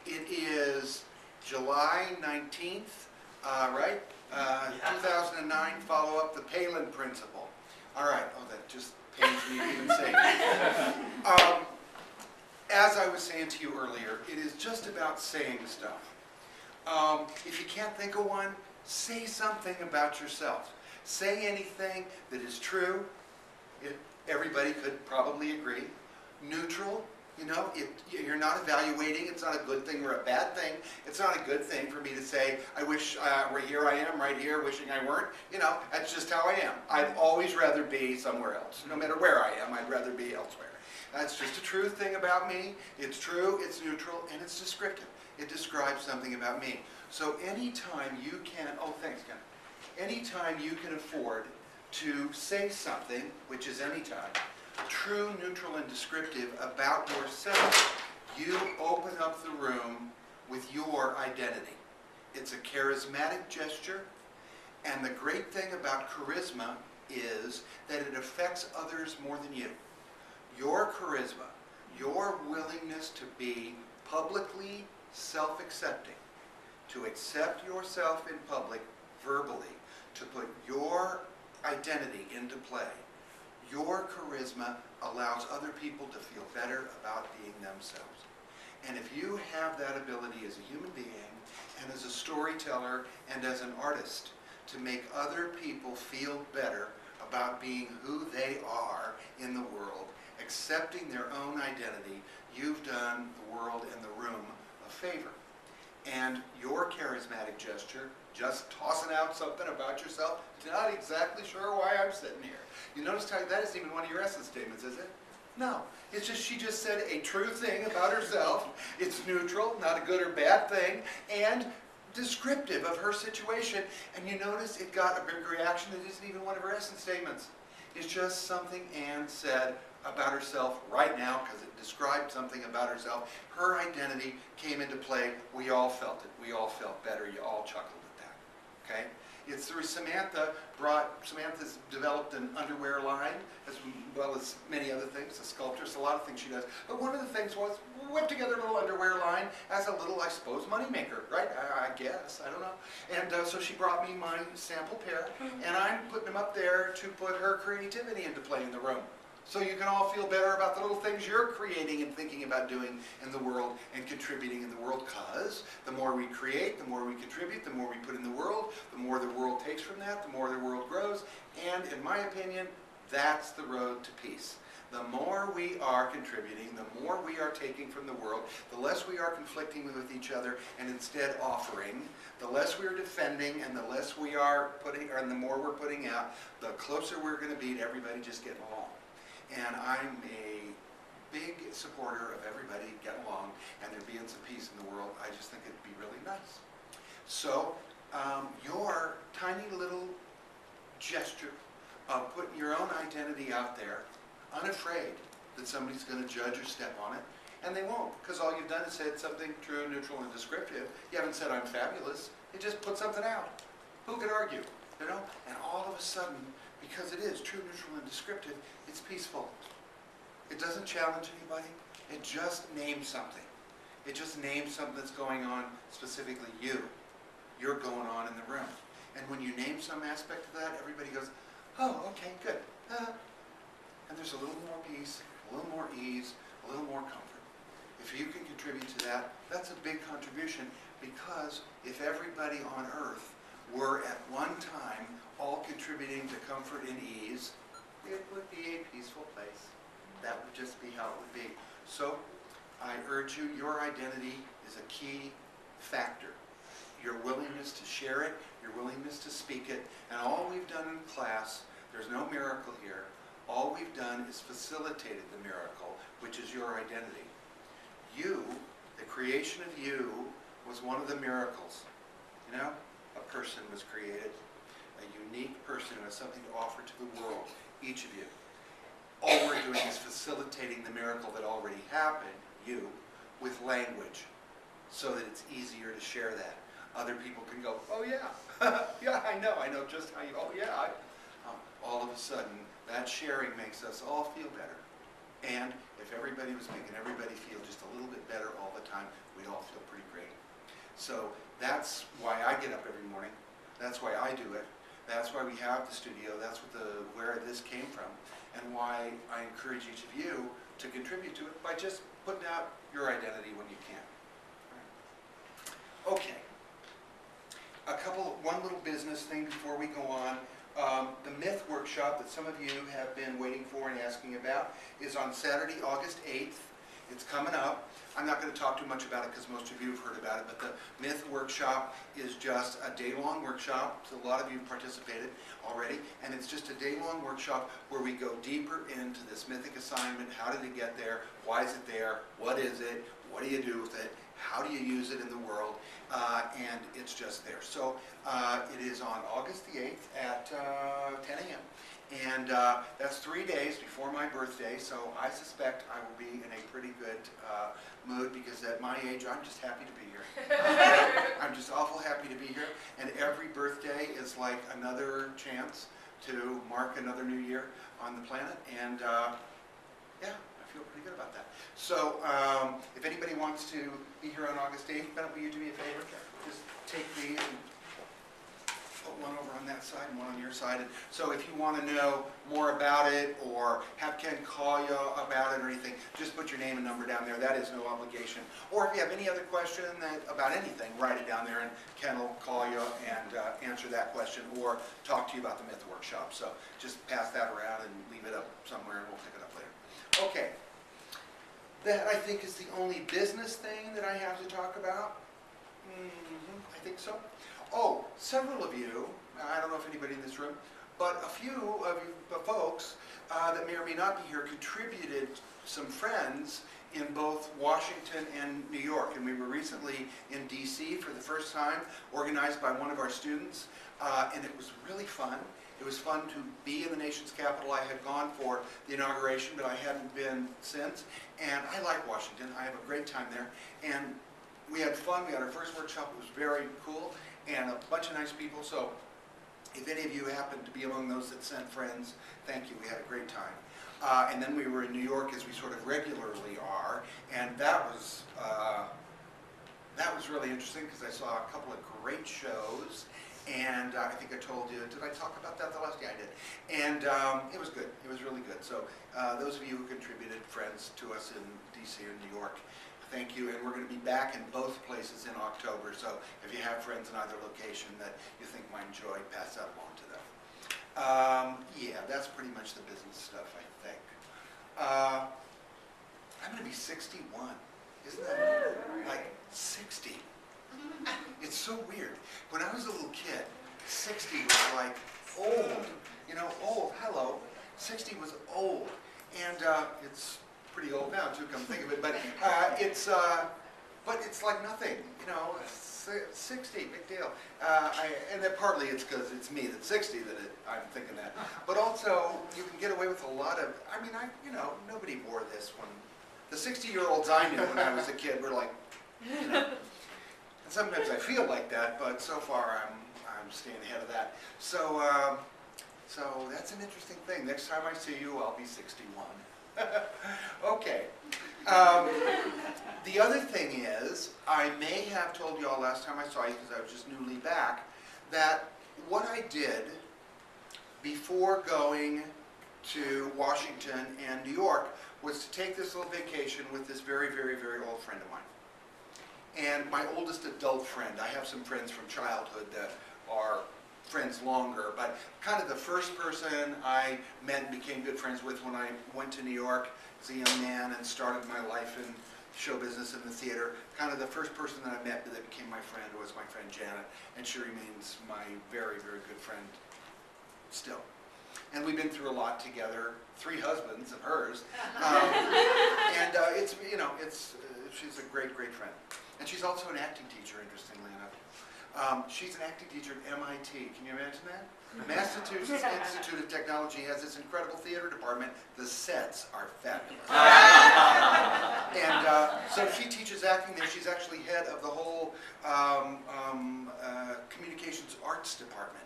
It is July 19th, right? 2009, follow up the Palin principle. All right, oh, that just pains me to even say. As I was saying to you earlier, it is just about saying stuff. If you can't think of one, say something about yourself. Say anything that is true. Everybody could probably agree. Neutral, you know, you're not evaluating. It's not a good thing or a bad thing. It's not a good thing for me to say, I wish, here I am, right here, wishing I weren't. You know, that's just how I am. I'd always rather be somewhere else. No matter where I am, I'd rather be elsewhere. That's just a true thing about me. It's true, it's neutral, and it's descriptive. It describes something about me. So anytime you can, oh thanks Ken, anytime you can afford to say something, which is anytime, true, neutral, and descriptive about yourself, you open up the room with your identity. It's a charismatic gesture, and the great thing about charisma is that it affects others more than you. Your charisma, your willingness to be publicly self-accepting, to accept yourself in public verbally, to put your identity into play, your charisma allows other people to feel better about being themselves. And if you have that ability as a human being and as a storyteller and as an artist to make other people feel better about being who they are in the world, accepting their own identity, you've done the world and the room a favor. And your charismatic gesture, just tossing out something about yourself, not exactly sure why I'm sitting here. You notice how that isn't even one of your essence statements, is it? No. It's just she just said a true thing about herself. It's neutral, not a good or bad thing, and descriptive of her situation. And you notice it got a big reaction that isn't even one of her essence statements. It's just something Anne said about herself right now because it described something about herself. Her identity came into play. We all felt it. We all felt better. You all chuckled at that. Okay? It's through Samantha's developed an underwear line as well as many other things, a sculptress, a lot of things she does. But one of the things was we whipped together a little underwear line as a little, I suppose, moneymaker, right? I guess, I don't know. And so she brought me my sample pair, and I'm putting them up there to put her creativity into play in the room. So you can all feel better about the little things you're creating and thinking about doing in the world and contributing in the world, because the more we create, the more we contribute, the more we put in the world the world takes from that, the more the world grows. And in my opinion, that's the road to peace. The more we are contributing, the more we are taking from the world, the less we are conflicting with each other and instead offering, the less we are defending and the less we are putting, and the more we're putting out, the closer we're going to be to everybody just getting along. And I'm a big supporter of everybody getting along and there being some peace in the world. I just think it'd be really nice. So your tiny little gesture of putting your own identity out there, unafraid that somebody's going to judge or step on it, and they won't, because all you've done is said something true, neutral, and descriptive. You haven't said I'm fabulous. You just put something out. Who could argue? You know? And all of a sudden, because it is true, neutral, and descriptive, it's peaceful. It doesn't challenge anybody. It just names something. It just names something that's going on, specifically you. You're going on in the room. And when you name some aspect of that, everybody goes, oh, okay, good. And there's a little more peace, a little more ease, a little more comfort. If you can contribute to that, that's a big contribution, because if everybody on earth were at one time all contributing to comfort and ease, it would be a peaceful place. That would just be how it would be. So I urge you, your identity is a key factor. Your willingness to share it, your willingness to speak it, and all we've done in class, there's no miracle here, all we've done is facilitated the miracle, which is your identity. You, the creation of you, was one of the miracles. You know, a person was created, a unique person who has something to offer to the world, each of you. All we're doing is facilitating the miracle that already happened, you, with language, so that it's easier to share that. Other people can go, oh yeah, yeah, I know just how you, oh yeah. All of a sudden, that sharing makes us all feel better. And if everybody was making everybody feel just a little bit better all the time, we'd all feel pretty great. So that's why I get up every morning. That's why I do it. That's why we have the studio. That's where this came from, and why I encourage each of you to contribute to it by just putting out your identity when you can. Okay. One little business thing before we go on. The Myth Workshop that some of you have been waiting for and asking about is on Saturday, August 8th. It's coming up. I'm not going to talk too much about it because most of you have heard about it, but the Myth Workshop is just a day-long workshop. So a lot of you have participated already, and it's just a day-long workshop where we go deeper into this mythic assignment. How did it get there? Why is it there? What is it? What do you do with it? How do you use it in the world? And it's just there. So it is on August the 8th at 10 a.m. And that's 3 days before my birthday, so I suspect I will be in a pretty good mood because at my age, I'm just happy to be here. I'm just awful happy to be here, and every birthday is like another chance to mark another new year on the planet, and yeah, I feel pretty good about that. So if anybody wants to be here on August 8th, Ben, will you do me a favor? Just take these and put one over on that side and one on your side. And so if you want to know more about it or have Ken call you about it or anything, just put your name and number down there. That is no obligation. Or if you have any other question about anything, write it down there and Ken will call you and answer that question or talk to you about the Myth Workshop. So just pass that around and leave it up somewhere and we'll pick it up later. Okay. That, I think, is the only business thing that I have to talk about. I think so. Oh, several of you, I don't know if anybody in this room, but a few of you folks that may or may not be here contributed some friends in both Washington and New York. And we were recently in D.C. for the first time, organized by one of our students, and it was really fun. It was fun to be in the nation's capital. I had gone for the inauguration, but I hadn't been since. And I like Washington. I have a great time there. And we had fun. We had our first workshop. It was very cool. And a bunch of nice people. So if any of you happen to be among those that sent friends, thank you. We had a great time. And then we were in New York, as we sort of regularly are. And that was really interesting because I saw a couple of great shows. And I think I told you, did I talk about that the last? Yeah, I did. And it was good. It was really good. So those of you who contributed friends to us in D.C. or New York, thank you. And we're going to be back in both places in October. So if you have friends in either location that you think might enjoy, pass that along to them. Yeah, that's pretty much the business stuff, I think. I'm going to be 61. Isn't that like 60? It's so weird. When I was a little kid, 60 was like old. You know, old. Hello. 60 was old. And it's pretty old now, too, come think of it. But it's like nothing. You know, 60, big deal. And then partly it's because it's me that's 60 that I'm thinking that. But also, you can get away with a lot of, I mean, nobody wore this when, the 60-year-olds I knew when I was a kid were like, you know. And sometimes I feel like that, but so far I'm staying ahead of that. So that's an interesting thing. Next time I see you, I'll be 61. Okay. The other thing is, I may have told you all last time I saw you, because I was just newly back, that what I did before going to Washington and New York was to take this little vacation with this very, very, very old friend of mine. And my oldest adult friend. I have some friends from childhood that are friends longer, but kind of the first person I met and became good friends with when I went to New York as a young man and started my life in show business in the theater. Kind of the first person that I met that became my friend was my friend Janet, and she remains my very, very good friend still. And we've been through a lot together, 3 husbands of hers, and she's a great, great friend. And she's also an acting teacher, interestingly enough. She's an acting teacher at MIT. Can you imagine that? Massachusetts Institute of Technology has this incredible theater department. The sets are fabulous. And so she teaches acting there. She's actually head of the whole communications arts department.